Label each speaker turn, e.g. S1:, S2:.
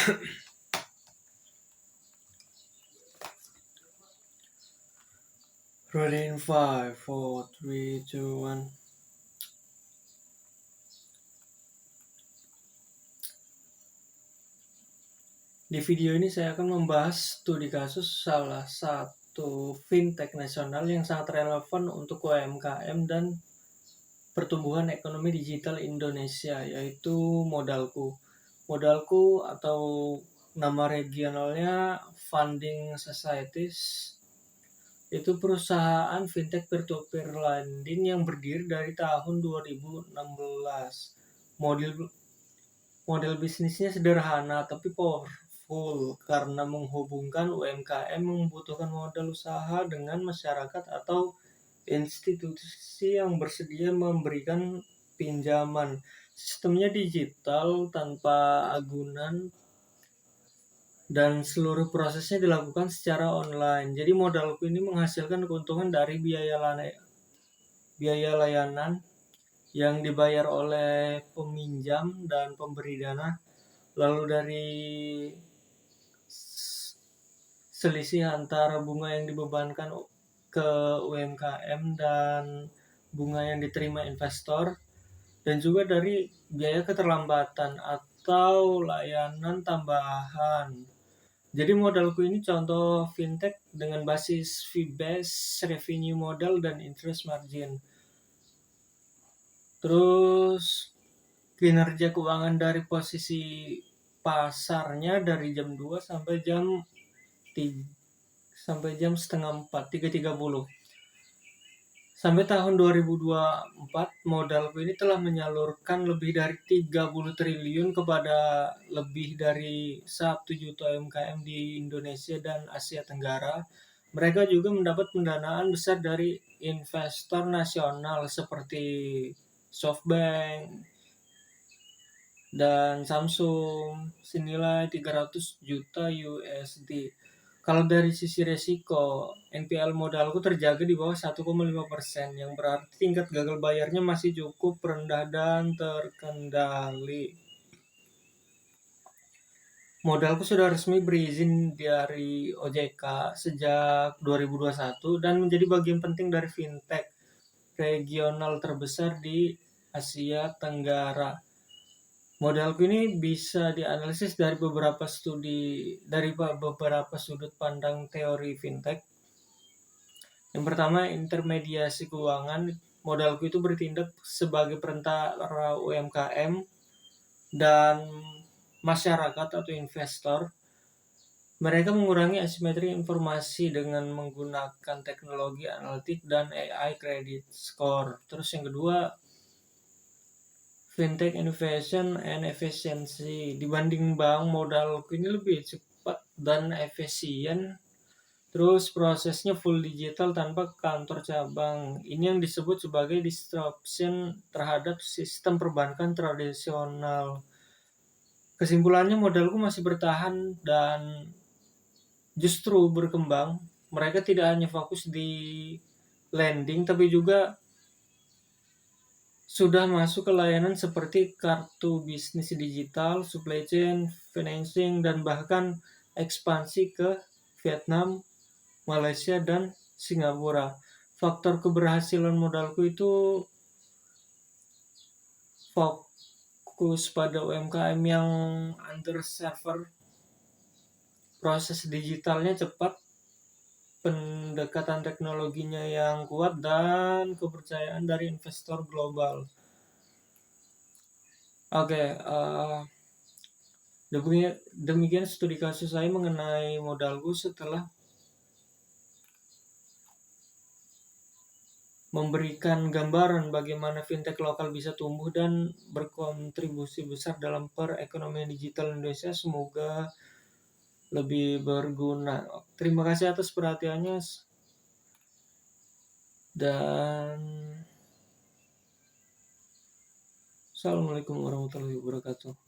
S1: Ready in 5, 4, 3, 2, 1. Di video ini saya akan membahas studi kasus salah satu fintech nasional yang sangat relevan untuk UMKM dan pertumbuhan ekonomi digital Indonesia, yaitu Modalku. Modalku atau nama regionalnya Funding Societies itu perusahaan fintech peer-to-peer lending yang berdiri dari tahun 2016. Model bisnisnya sederhana tapi powerful karena menghubungkan UMKM yang membutuhkan modal usaha dengan masyarakat atau institusi yang bersedia memberikan pinjaman. Sistemnya digital tanpa agunan dan seluruh prosesnya dilakukan secara online. Jadi Modalku ini menghasilkan keuntungan dari biaya layanan yang dibayar oleh peminjam dan pemberi dana, lalu dari selisih antara bunga yang dibebankan ke UMKM dan bunga yang diterima investor, dan juga dari biaya keterlambatan atau layanan tambahan. Jadi Modalku ini contoh fintech dengan basis fee-based revenue model dan interest margin. Terus kinerja keuangan dari posisi pasarnya dari jam 2 sampai jam setengah 4, 3.30. Sampai tahun 2024, Modalku ini telah menyalurkan lebih dari 30 triliun kepada lebih dari 1 juta UMKM di Indonesia dan Asia Tenggara. Mereka juga mendapat pendanaan besar dari investor nasional seperti SoftBank dan Samsung senilai 300 juta USD. Kalau dari sisi resiko, NPL Modalku terjaga di bawah 1,5%, yang berarti tingkat gagal bayarnya masih cukup rendah dan terkendali. Modalku sudah resmi berizin dari OJK sejak 2021 dan menjadi bagian penting dari fintech regional terbesar di Asia Tenggara. Modalku ini bisa dianalisis dari beberapa sudut pandang teori fintech. Yang pertama, intermediasi keuangan. Modalku itu bertindak sebagai perantara UMKM dan masyarakat atau investor. Mereka mengurangi asimetri informasi dengan menggunakan teknologi analitik dan AI credit score. Terus yang kedua, fintech innovation and efficiency. Dibanding bank, Modalku ini lebih cepat dan efisien. Terus prosesnya full digital tanpa kantor cabang. Ini yang disebut sebagai disruption terhadap sistem perbankan tradisional. Kesimpulannya, Modalku masih bertahan dan justru berkembang. Mereka tidak hanya fokus di lending, tapi juga sudah masuk ke layanan seperti kartu bisnis digital, supply chain, financing, dan bahkan ekspansi ke Vietnam, Malaysia, dan Singapura. Faktor keberhasilan Modalku itu fokus pada UMKM yang underserved, proses digitalnya cepat, pendekatan teknologinya yang kuat, dan kepercayaan dari investor global. Oke, demikian studi kasus saya mengenai Modalku setelah memberikan gambaran bagaimana fintech lokal bisa tumbuh dan berkontribusi besar dalam perekonomian digital Indonesia. Semoga lebih berguna. Terima kasih atas perhatiannya dan Assalamualaikum warahmatullahi wabarakatuh.